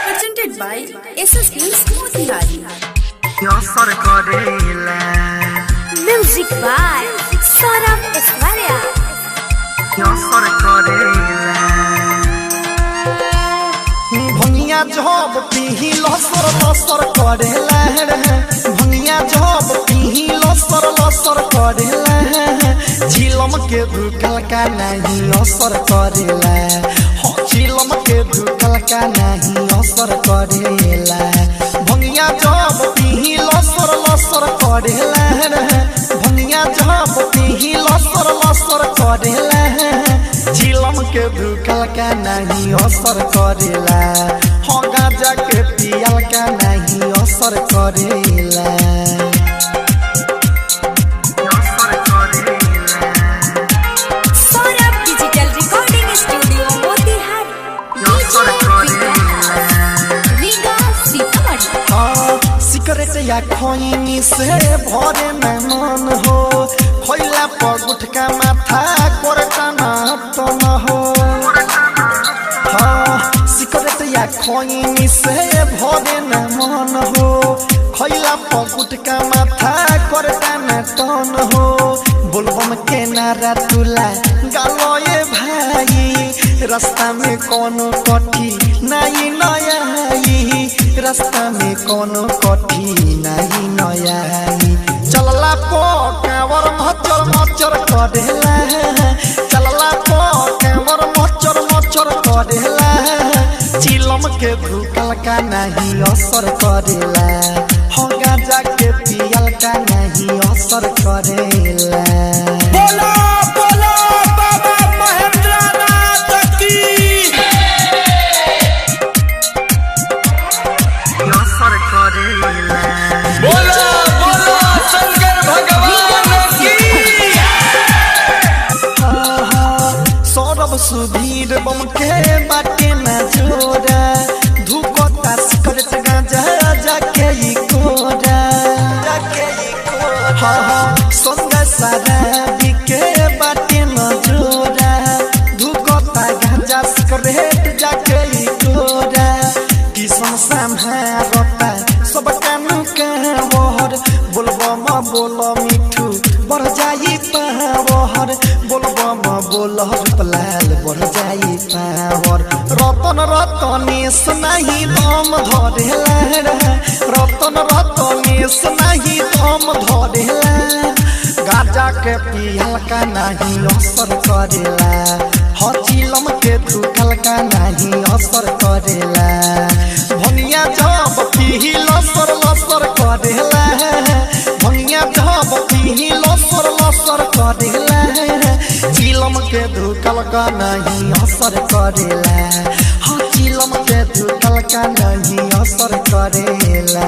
Presented by SS Skills Motihari. Music by Saurabh Eswaria. भंगिया जब पीही लसर लसर करेला भंगिया जब पीही लसर लसर करेला झिलम के धुकल का नहीं असर करेला झिलम के धुकल का नहीं असर करेला भंगिया जब पीही लसर लसर करेला भंगिया जब पीही लसर लसर करेला झिलम के धुकल का नहीं असर करेला हो गांजा के पियल का नहीं असर करेला Saurabh Digital Recording Studio Motihari. Riga Sitamarhi. Cigarette या खैनी से भरे में मन हो खैला पर गुटका माथा कोरटाना तो न हो सिगरेट या खैनी से भरे में मन हो खैला पर गुटका माथा कोरटाना तो न हो बोलबम के नारा तुला गालो ये भाई रास्ता में कोनो कठी नहीं नया रास्ता में कोनो कठी नहीं नया चलला पो कांवर मचर मचर करेला चलला पो कांवर मचर मचर करेला चिलम के धुकल का नहीं असर करेला हो गांजा के पियल का नहीं असर करेला बोलो बोलो बाबा महेंद्रनाथ की असर करेला बोलो बोलो शंकर भगवान की सौरभ सुधीर बम के बाटे न जोड़ा धुकोता सिगरेट गांजा जाके ई कोरा संग शराबी के बाटे न जोड़ा धुकोता गांजा सिगरेट जाके ई कोरा किसन संभारता सब कानू कावर बोलबम बोल मिठू बढ़ जाई पावर बोलबम बोल रूपलाल बढ़ जाई पावर रतन रतनेश नहीं दम धरेला रतन रतनेश नहीं दम धरेला गाजा के पियल का नहीं असर करेला चिलम के धुकल का नहीं असर करेला भंगिया जब पीही लसर लसर करेला भंगिया जब पीही लसर लसर करेला चिलम के धुकल का नहीं असर करेला चिलम के धुकल का नहीं असर करेला।